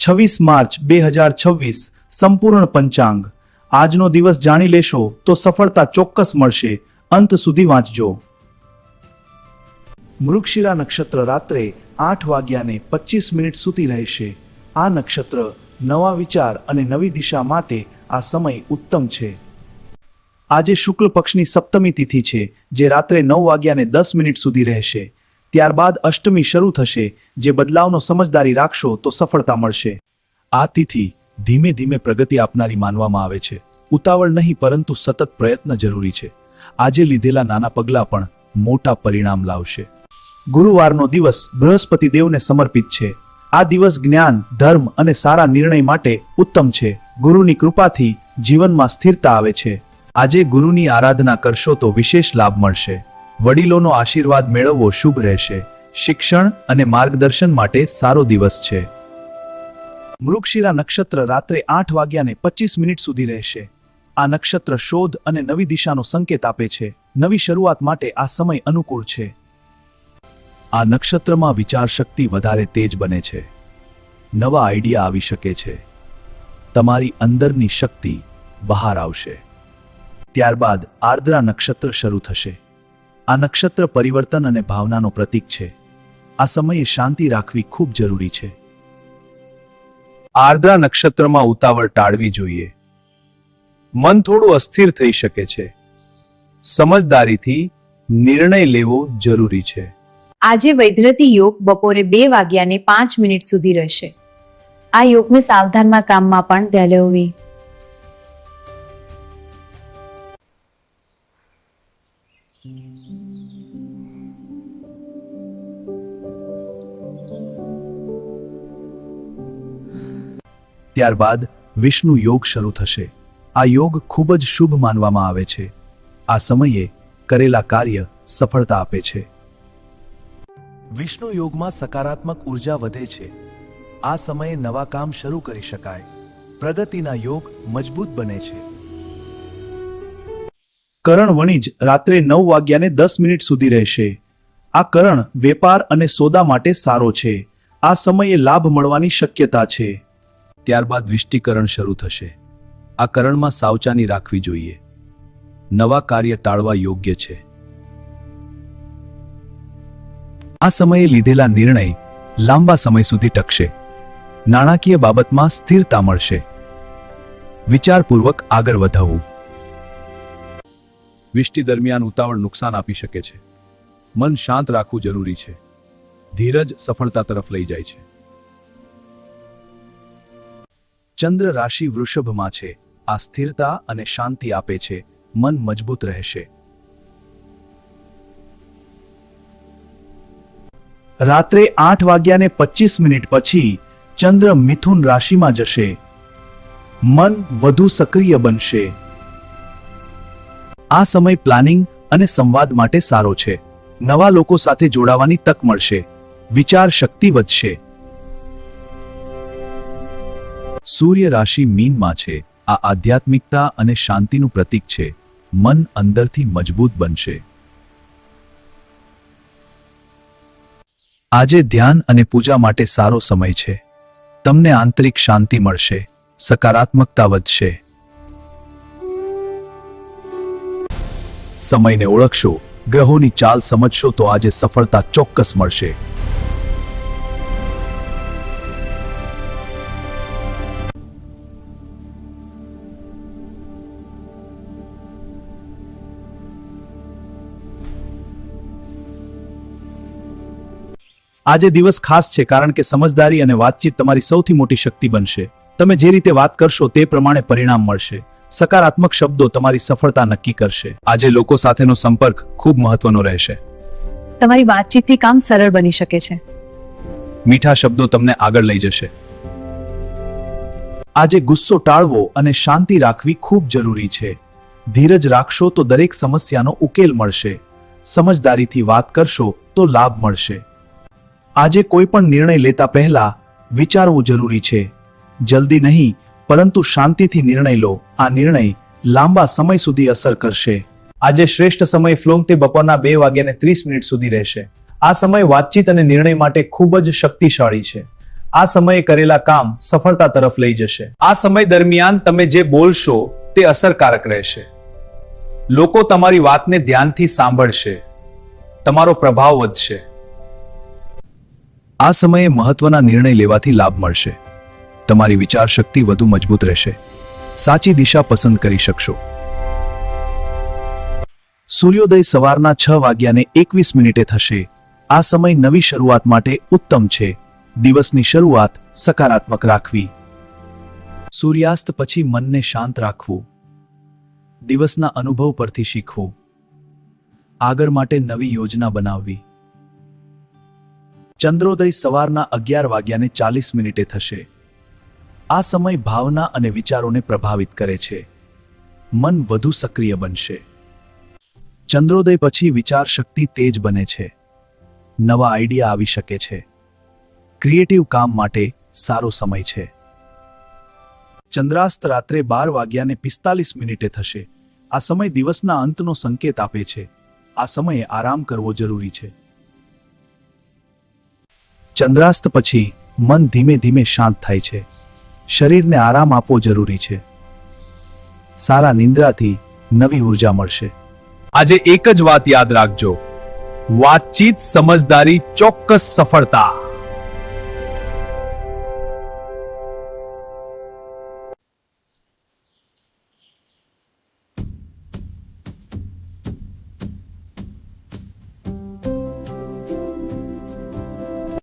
26 March 2026 સંપૂર્ણ પંચાંગ। આજનો દિવસ જાણી લેશો તો સફળતા ચોક્કસ મળશે, અંત સુધી વાંચજો। મૃગશિરા નક્ષત્ર રાત્રે 8:25 સુધી રહેશે। આ નક્ષત્ર નવા વિચાર અને નવી દિશા માટે આ સમય ઉત્તમ છે। આજે શુક્લ પક્ષની સપ્તમી તિથિ છે, જે રાત્રે 9:10 સુધી રહેશે। ત્યારબાદ અષ્ટમી શરૂ થશે, જે બદલાવનો સમજદારી રાખશો તો સફળતા મળશે। આ તિથિ ધીમે ધીમે પ્રગતિ આપનારી માનવામાં આવે છે। ઉતાવળ નહીં, પરંતુ સતત પ્રયત્ન જરૂરી છે। આજે લીધેલા નાના પગલાં પણ મોટા પરિણામ લાવશે। ગુરુવારનો દિવસ બૃહસ્પતિ દેવને સમર્પિત છે। આ દિવસ જ્ઞાન, ધર્મ અને સારા નિર્ણય માટે ઉત્તમ છે। ગુરુની કૃપાથી જીવનમાં સ્થિરતા આવે છે। આજે ગુરુની આરાધના કરશો તો વિશેષ લાભ મળશે। વડીલોનો આશીર્વાદ મેળવવો શુભ રહેશે। શિક્ષણ અને માર્ગદર્શન માટે સારો દિવસ છે। મૃગશિરા નક્ષત્ર રાત્રે 8:25 સુધી રહેશે। આ નક્ષત્ર શોધ અને નવી દિશાનો સંકેત આપે છે। નવી શરૂઆત માટે આ સમય અનુકૂળ છે। આ નક્ષત્રમાં વિચાર શક્તિ વધારે તેજ બને છે। નવા આઈડિયા આવી શકે છે। તમારી અંદરની શક્તિ બહાર આવશે। ત્યારબાદ આર્દ્રા નક્ષત્ર શરૂ થશે। આ નક્ષત્ર પરિવર્તન અને ભાવનાનો પ્રતીક છે। આ સમયે શાંતિ રાખવી ખૂબ જરૂરી છે। આર્દ્રા નક્ષત્રમાં ઉતાવળ ટાળવી જોઈએ। મન થોડું અસ્થિર થઈ શકે છે। સમજદારીથી નિર્ણય લેવો જરૂરી છે। આજે વૈધ્રતી યોગ બપોરે 2:05 સુધી રહેશે। આ યોગને સાવધાનમાં કામમાં પણ ધ્યાન લેવી। ત્યારબાદ વિષ્ણુ યોગ શરૂ થશે। આ યોગ ખૂબ જ શુભ માનવામાં આવે છે। આ સમયે કરેલા કાર્ય સફળતા આપે છે। વિષ્ણુ યોગમાં સકારાત્મક ઉર્જા વધે છે। આ સમયે નવા કામ શરૂ કરી શકાય। પ્રગતિના યોગ મજબૂત બને છે। કરણ વણિજ રાત્રે 9:10 સુધી રહેશે। આ કરણ વેપાર અને સોદા માટે સારો છે। આ સમયે લાભ મળવાની શક્યતા છે। ત્યારબાદ વિષ્ટિકરણ શરૂ થશે। આ કરણમાં સાવધાની રાખવી જોઈએ। નવા કાર્ય ટાળવા યોગ્ય છે। આ સમયે લીધેલા નિર્ણય લાંબા સમય સુધી ટકશે। નાણાકીય બાબતમાં સ્થિરતા મળશે। વિચારપૂર્વક આગળ વધવું। વિષ્ટિ દરમિયાન ઉતાવળ નુકસાન આપી શકે છે। મન શાંત રાખવું જરૂરી છે। ધીરજ સફળતા તરફ લઈ જાય છે। ચંદ્ર રાશિ વૃષભમાં છે। આ સ્થિરતા અને શાંતિ આપે છે। મન મજબૂત રહેશે। રાત્રે 8:25 પછી ચંદ્ર મિથુન રાશિમાં જશે। મન વધુ સક્રિય બનશે। આ સમય પ્લાનિંગ અને સંવાદ માટે સારો છે। નવા લોકો સાથે જોડાવાની તક મળશે। વિચાર શક્તિ વધશે। સૂર્ય રાશિ મીનમાં છે। આ આધ્યાત્મિકતા અને શાંતિનું પ્રતીક છે। મન અંદરથી મજબૂત બનશે। આજે ધ્યાન અને પૂજા માટે સારો સમય છે। તમને આંતરિક શાંતિ મળશે। સકારાત્મકતા વધશે। સમયને ઓળખશો, ગ્રહોની ચાલ સમજશો તો આજે સફળતા ચોક્કસ મળશે। આજે દિવસ ખાસ છે, કારણ કે સમજદારી અને વાતચીત તમારી સૌથી મોટી શક્તિ બનશે। તમે જે રીતે વાત કરશો તે પ્રમાણે પરિણામ મળશે। સકારાત્મક શબ્દો તમારી સફળતા નક્કી કરશે। આજે લોકો સાથેનો સંપર્ક ખૂબ મહત્વનો રહેશે। તમારી વાતચીતથી કામ સરળ બની શકે છે। મીઠા શબ્દો તમને આગળ લઈ જશે। આજે ગુસ્સો ટાળવો અને શાંતિ રાખવી ખૂબ જરૂરી છે। ધીરજ રાખશો તો દરેક સમસ્યાનો ઉકેલ મળશે। સમજદારીથી વાત કરશો તો લાભ મળશે। આજે કોઈ પણ નિર્ણય લેતા પહેલા વિચારવું જરૂરી છે। જલ્દી નહીં, પરંતુ શાંતિથી નિર્ણય લો। આ નિર્ણય લાંબા સમય સુધી અસર કરશે। આજે શ્રેષ્ઠ સમય ફ્લોંગતે બપોરના 2:30 સુધી રહેશે। આ સમય વાતચીત અને નિર્ણય માટે ખૂબ જ શક્તિશાળી છે। આ સમયે કરેલા કામ સફળતા તરફ લઈ જશે. આ સમય દરમિયાન તમે જે બોલશો તે અસરકારક રહેશે. લોકો તમારી વાતને ધ્યાનથી સાંભળશે. તમારો પ્રભાવ વધશે. આ સમયે મહત્વના નિર્ણય લેવાથી લાભ મળશે. તમારી વિચાર શક્તિ વધુ મજબૂત રહેશે. સાચી દિશા પસંદ કરી શકશો. સૂર્યોદય સવારના 6:21 થશે. આ સમય નવી શરૂઆત માટે ઉત્તમ છે. દિવસની શરૂઆત સકારાત્મક રાખવી. સૂર્યાસ્ત પછી મનને શાંત રાખવું. દિવસના અનુભવ પરથી શીખવું. આગળ માટે નવી યોજના બનાવવી. ચંદ્રોદય સવારના 11:40 થશે. આ સમય ભાવના અને વિચારોને પ્રભાવિત કરે છે. મન વધુ સક્રિય બનશે. ચંદ્રોદય પછી વિચાર શક્તિ તેજ બને છે. નવા આઈડિયા આવી શકે છે. ક્રિએટિવ કામ માટે સારો સમય છે. ચંદ્રાસ્ત રાત્રે 12:45 થશે. આ સમય દિવસના અંતનો સંકેત આપે છે. આ સમયે આરામ કરવો જરૂરી છે. ચંદ્રાસ્ત પછી મન ધીમે ધીમે શાંત થાય છે. શરીરને આરામ આપવો જરૂરી છે. સારા નિંદ્રાથી નવી ઉર્જા મળશે. આજે એક જ વાત યાદ રાખજો, વાતચીત, સમજદારી, ચોક્કસ સફળતા.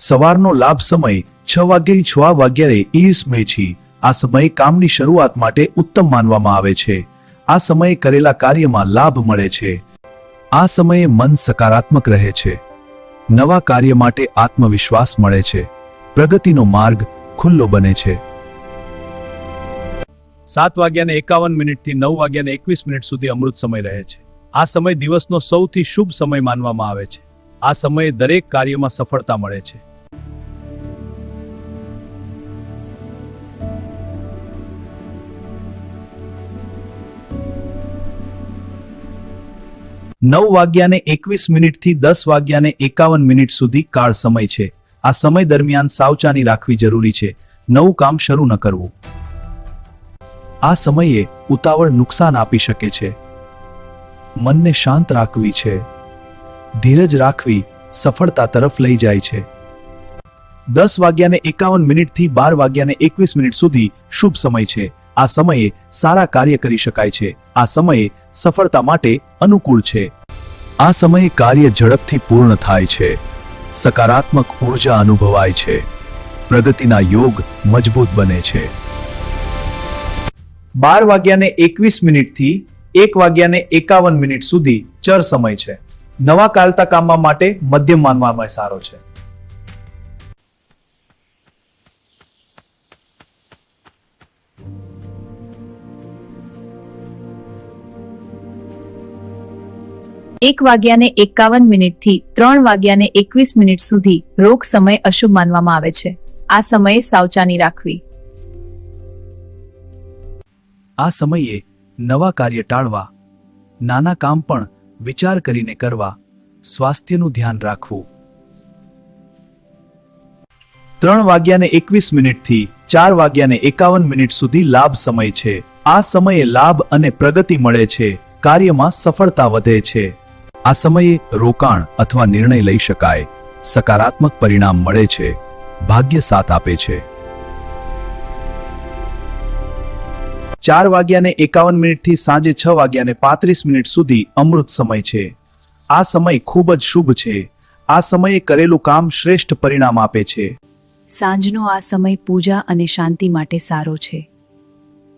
સવારનો લાભ સમય 6:06 આ સમયે કામની શરૂઆત માટે ઉત્તમ માનવામાં આવે છે. આ સમયે કરેલા કાર્યમાં લાભ મળે છે. આ સમયે મન સકારાત્મક રહે છે. નવા કાર્ય માટે આત્મવિશ્વાસ મળે છે. પ્રગતિનો માર્ગ ખુલ્લો બને છે. 7:51 થી 9:21 સુધી અમૃત સમય રહે છે. આ સમય દિવસનો સૌથી શુભ સમય માનવામાં આવે છે. આ સમયે દરેક કાર્યમાં સફળતા મળે છે. 9:21 થી 10:51 સુધી કાળ સમય છે. આ સમય દરમિયાન સાવધાની રાખવી જરૂરી છે. નવું કામ શરૂ ન કરવું. આ સમયે ઉતાવળ નુકસાન આપી શકે છે. મનને શાંત રાખવી છે. ધીરજ રાખવી સફળતા તરફ લઈ જાય છે. 10:51 થી 12:21 સુધી શુભ સમય છે. આ સમયે સારા કાર્ય કરી શકાય છે. આ સમયે સફળતા માટે અનુકૂળ છે. આ સમયે કાર્ય ઝડપથી પૂર્ણ થાય છે. સકારાત્મક ઉર્જા અનુભવાય છે. પ્રગતિના યોગ મજબૂત બને છે. 12:21 થી 1:51 સુધી ચર સમય છે. નવા ચાલતા કામમાં માટે મધ્યમ માનવામાં સારો છે. એક 1:51 થી 3:21 સુધી રોગ સમય અશુભ માનવામાં આવે છે. આ સમયે સાવધાની રાખવી. આ સમયે નવા કાર્ય ટાળવા. નાના કામ પણ વિચાર કરીને કરવા. સ્વાસ્થ્યનું ધ્યાન રાખવું. 3:21 થી 4:51 સુધી લાભ સમય છે. આ સમયે લાભ અને પ્રગતિ મળે છે. કાર્યમાં સફળતા વધે છે. આ સમયે રોકાણ અથવા નિર્ણય લઈ શકાય. સકારાત્મક પરિણામ મળે છે. ભાગ્ય સાથ આપે છે. 4:51 થી સાંજે 6:35 સુધી અમૃત સમય છે. આ સમય ખૂબ જ શુભ છે. આ સમયે કરેલું કામ શ્રેષ્ઠ પરિણામ આપે છે. સાંજનો આ સમય પૂજા અને શાંતિ માટે સારો છે.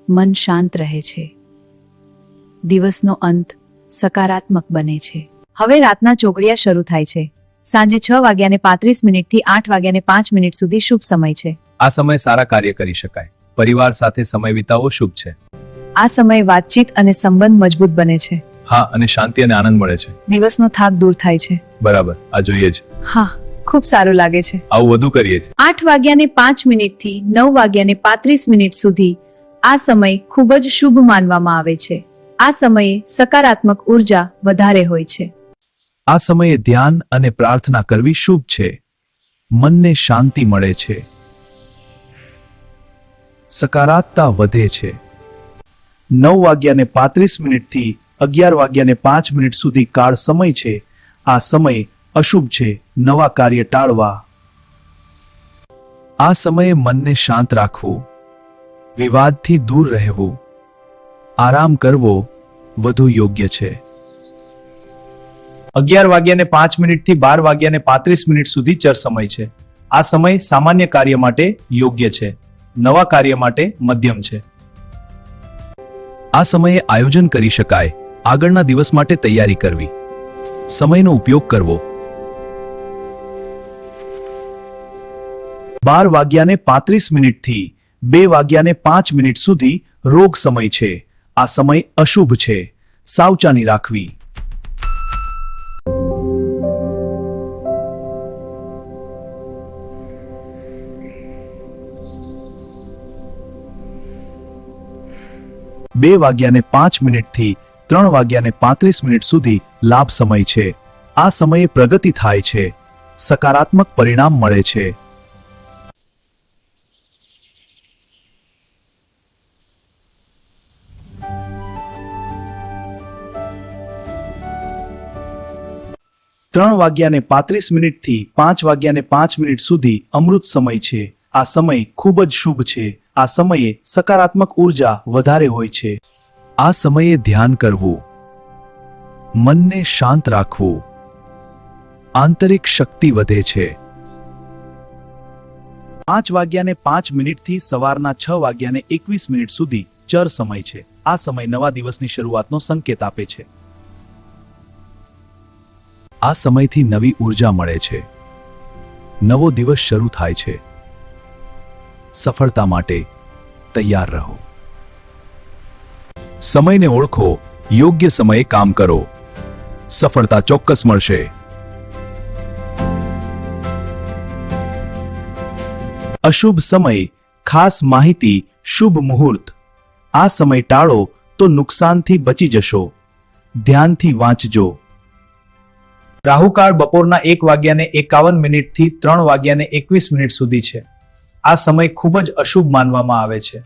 મન શાંત રહે છે. દિવસનો અંત સકારાત્મક બને છે. હવે રાતના ચોઘડિયા શરૂ થાય છે. સાંજે 6:35 થી 8:05 સુધી શુભ સમય છે. આ સમય સારા કાર્ય કરી શકાય. પરિવાર સાથે સમય વિતાવવો શુભ છે. આ સમયે વાતચીત અને સંબંધ મજબૂત બને છે. હા, અને શાંતિ અને આનંદ મળે છે. દિવસનો થાક દૂર થાય છે. બરાબર, આ જોઈએ જ. હા, ખૂબ સારું લાગે છે. આવું વધુ કરીએ છીએ. 8:05 થી 9:35 સુધી આ સમય ખૂબ જ શુભ માનવામાં આવે છે. આ સમયે સકારાત્મક ઉર્જા વધારે હોય છે. આ સમયે ધ્યાન અને પ્રાર્થના કરવી શુભ છે. મનને શાંતિ મળે છે. સકારાત્મકતા વધે છે. 9:35 થી 11:05 સુધી કાળ સમય છે. આ સમય અશુભ છે. નવા કાર્ય ટાળવા. આ સમયે મનને શાંત રાખવું, વિવાદથી દૂર રહેવું, આરામ કરવો વધુ યોગ્ય છે. 11:05 થી 12:35 સુધી ચર સમય છે. આ સમય સામાન્ય કાર્ય માટે યોગ્ય છે. નવા કાર્ય માટે મધ્યમ છે. આ સમયે આયોજન કરી શકાય. આગળના દિવસ માટે તૈયારી કરવી. સમયનો ઉપયોગ કરવો. 12:35 થી 2:05 સુધી રોગ સમય છે. આ સમય અશુભ છે. સાવધાની રાખવી. બે 2:05 થી 3:35 સુધી લાભ સમય છે. આ સમયે પ્રગતિ થાય છે. સકારાત્મક પરિણામ મળે છે. ત્રણ 3:35 થી 5:05 સુધી અમૃત સમય છે. આ સમય ખૂબ જ શુભ છે. આ સમયે સકારાત્મક ઉર્જા વધારે હોય છે. આ સમયે ધ્યાન કરવું, મનને શાંત રાખવું, આંતરિક શક્તિ વધે છે. 5:05 થી સવારના 6:21 સુધી ચર સમય છે. આ સમય નવા દિવસની શરૂઆતનો સંકેત આપે છે. આ સમયથી નવી ઉર્જા મળે છે. નવો દિવસ શરૂ થાય છે. સફળતા માટે તૈયાર રહો. સમયને ઓળખો, યોગ્ય સમયે કામ કરો. સફળતા ચોક્કસ મળશે. અશુભ સમય, ખાસ માહિતી, શુભ મુહૂર્ત. આ સમય ટાળો તો નુકસાનથી બચી જશો. ધ્યાનથી વાંચજો. રાહુકાળ બપોરના 1:51 થી 3:21 સુધી છે. આ સમય ખૂબ જ અશુભ માનવામાં આવે છે.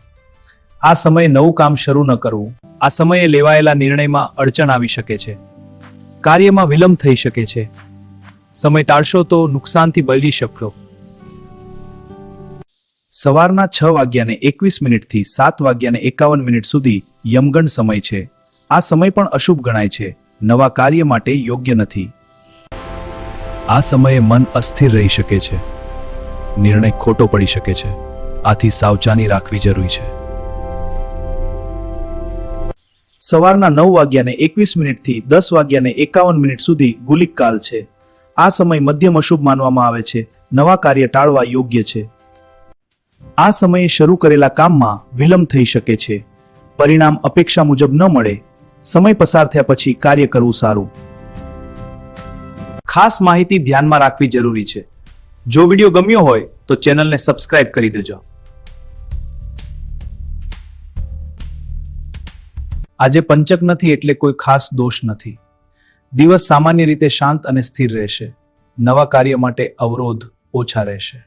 આ સમયે નવું કામ શરૂ ન કરવું. આ સમયે લેવાયેલા નિર્ણયમાં અડચણ આવી શકે છે. કાર્યમાં વિલંબ થઈ શકે છે. સમય ટાળશો તો નુકસાનથી બચી શકશો. સવારના 6:21 થી 7:51 સુધી યમગણ સમય છે. આ સમય પણ અશુભ ગણાય છે. નવા કાર્ય માટે યોગ્ય નથી. આ સમયે મન અસ્થિર રહી શકે છે. નિર્ણય ખોટો પડી શકે છે. આથી સાવધાની રાખવી જરૂરી છે. સવારના 9:21 થી 10:51 સુધી ગુલિક કાલ છે. આ સમય મધ્યમ અશુભ માનવામાં આવે છે. નવા કાર્ય ટાળવા યોગ્ય છે. આ સમયે શરૂ કરેલા કામમાં વિલંબ થઈ શકે છે. પરિણામ અપેક્ષા મુજબ ન મળે. સમય પસાર થયા પછી કાર્ય કરવું સારું. ખાસ માહિતી ધ્યાનમાં રાખવી જરૂરી છે. જો વિડીયો ગમ્યો હોય તો ચેનલને સબસ્ક્રાઇબ કરી દેજો. આજે પંચક નથી એટલે કોઈ ખાસ દોષ નથી. દિવસ સામાન્ય રીતે શાંત અને સ્થિર રહેશે. નવા કાર્ય માટે અવરોધ ઓછા રહેશે.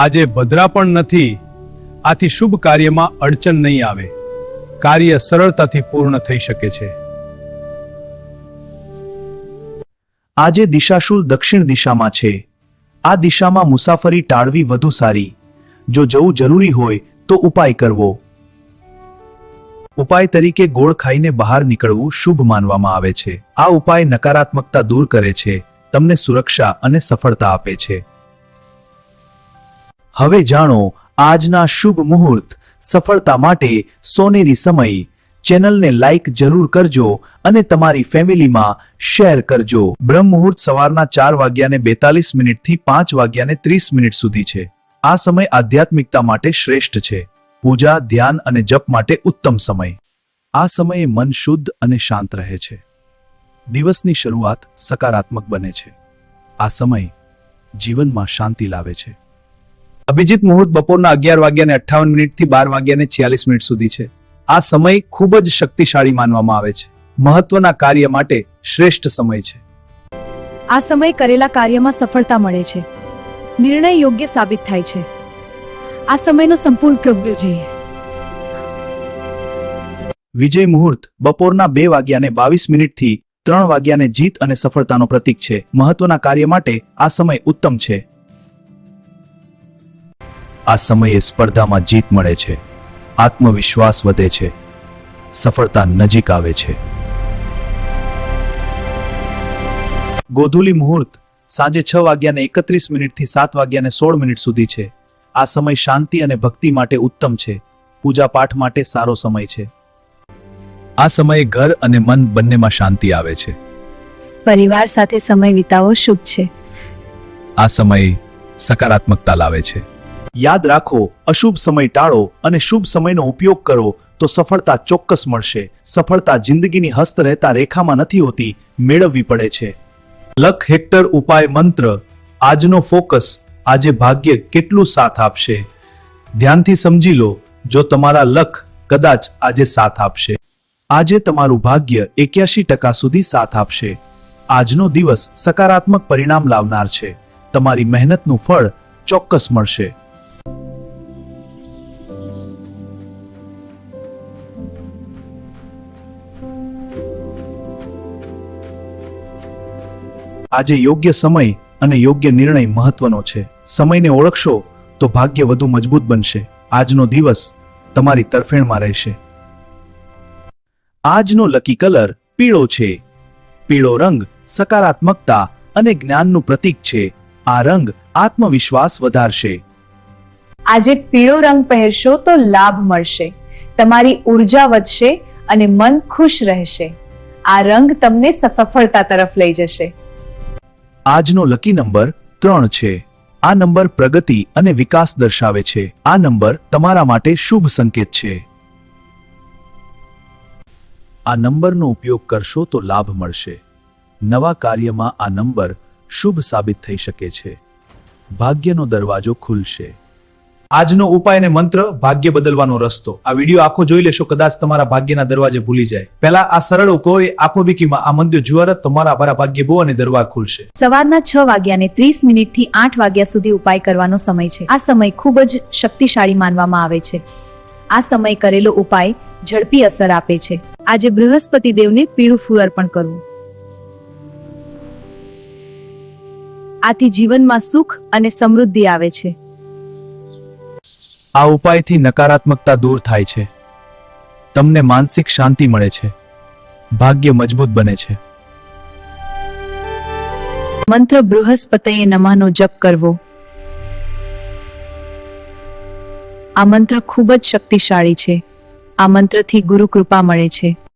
આજે ભદ્રા પણ નથી, આથી શુભ કાર્યમાં અડચણ નહીં આવે. કાર્ય સરળતાથી પૂર્ણ થઈ શકે છે. આજે દિશાશુલ દક્ષિણ દિશામાં છે. આ દિશામાં મુસાફરી ટાળવી વધુ સારી. જો જવું જરૂરી હોય તો ઉપાય કરવો. ઉપાય તરીકે ગોળ ખાઈને બહાર નીકળવું શુભ માનવામાં આવે છે. આ ઉપાય નકારાત્મકતા દૂર કરે છે, તમને સુરક્ષા અને સફળતા આપે છે. હવે જાણો આજના શુભ મુહૂર્ત. સફળતા માટે સોનેરી સમય. ચેનલને લાઈક જરૂર કરજો અને તમારી ફેમિલીમાં શેર કરજો. બ્રહ્મ મુહૂર્ત સવારના 4:42 થી 5:30 સુધી છે. આ સમય આધ્યાત્મિકતા માટે શ્રેષ્ઠ છે. પૂજા, ધ્યાન અને જપ માટે ઉત્તમ સમય. આ સમયે મન શુદ્ધ અને શાંત રહે છે. દિવસની શરૂઆત સકારાત્મક બને છે. આ સમય જીવનમાં શાંતિ લાવે છે. અભિજીત મુહૂર્ત બપોરના 11:58 થી 12:46 સુધી છે. આ સમય ખૂબ જ શક્તિશાળી માનવામાં આવે છે. મહત્વના કાર્ય માટે શ્રેષ્ઠ સમય છે. આ સમય કરેલા કાર્યમાં સફળતા મળે છે. નિર્ણય યોગ્ય સાબિત થાય છે. આ સમયનો સંપૂર્ણ કરવો જોઈએ. વિજય મુહૂર્ત બપોરના 2:22 થી 3 જીત અને સફળતાનો પ્રતીક છે. મહત્વના કાર્ય માટે આ સમય ઉત્તમ છે. આ સમયે સ્પર્ધામાં જીત મળે છે, આત્મવિશ્વાસ વધે છે, સફળતા નજીક આવે છે. ગોધૂલી મુહૂર્ત સાંજે 6:31 થી 7:16 સુધી છે. આ સમય શાંતિ અને ભક્તિ માટે ઉત્તમ છે. પૂજા પાઠ માટે સારો સમય છે. આ સમયે ઘર અને મન બંનેમાં શાંતિ આવે છે. પરિવાર સાથે સમય વિતાવવો શુભ છે. આ સમય સકારાત્મકતા લાવે છે. યાદ રાખો, અશુભ સમય ટાળો અને શુભ સમયનો ઉપયોગ કરો તો સફળતા ચોક્કસ મળશે. સફળતા જિંદગીની હસ્તરેખા રેખામાં નથી હોતી, મેળવવી પડે છે. લખ હેક્ટર ઉપાય મંત્ર. આજનો ફોકસ. આજે ભાગ્ય કેટલું સાથ આપશે? ધ્યાનથી સમજી લો, જો તમારા લખ કદાચ આજે સાથ આપશે. આજે તમારું ભાગ્ય 81% સુધી સાથ આપશે. આજનો દિવસ સકારાત્મક પરિણામ લાવનાર છે. તમારી મહેનતનું ફળ ચોક્કસ મળશે. આજે યોગ્ય સમય અને યોગ્ય નિર્ણય મહત્વનો છે. સમયને ઓળખશો તો ભાગ્ય વધુ મજબૂત બનશે. આજનો દિવસ તમારી તરફેણમાં રહેશે. આજનો લકી કલર પીળો છે. પીળો રંગ સકારાત્મકતા અને જ્ઞાનનું પ્રતીક છે. આ રંગ આત્મવિશ્વાસ વધારશે. આજે પીળો રંગ પહેરશો તો લાભ મળશે. તમારી ઉર્જા વધશે અને મન ખુશ રહેશે. આ રંગ તમને સફળતા તરફ લઈ જશે. આજનો લકી નંબર 3 છે. આ નંબર પ્રગતિ અને વિકાસ દર્શાવે છે. આ નંબર તમારા માટે શુભ સંકેત છે. આ નંબરનો ઉપયોગ કરશો તો લાભ મળશે. નવા કાર્યમાં આ નંબર શુભ સાબિત થઈ શકે છે. ભાગ્યનો દરવાજો ખુલશે. આજનો ઉપાય અને મંત્ર, ભાગ્ય બદલવાનો રસ્તો. આ વિડીયો આખો જોઈ લેશો, કદાચ તમારા ભાગ્યના દરવાજે ભૂલી જાય. પહેલા આ સરળ ઉપાય આખો વિકીમાં આ મંત્ર જુવારત તમારા ભાગ્ય બહુ અને દરવાજ ખુલશે. સવારના 6:30 થી 8 વાગ્યા સુધી ઉપાય કરવાનો સમય છે. આ સમય ખૂબ જ શક્તિશાળી માનવામાં આવે છે. આ સમય કરેલો ઉપાય ઝડપી અસર આપે છે. આજે બૃહસ્પતિ દેવને પીળું ફૂલ અર્પણ કરવું. આથી જીવનમાં સુખ અને સમૃદ્ધિ આવે છે. આ ઉપાયથી નકારાત્મકતા દૂર થાય છે. તમને માનસિક શાંતિ મળે છે. ભાગ્ય મજબૂત બને છે. મંત્ર બૃહસ્પતયે નમઃનો જપ કરવો. આ મંત્ર ખૂબ જ શક્તિશાળી છે. આ મંત્રથી ગુરુ કૃપા મળે છે.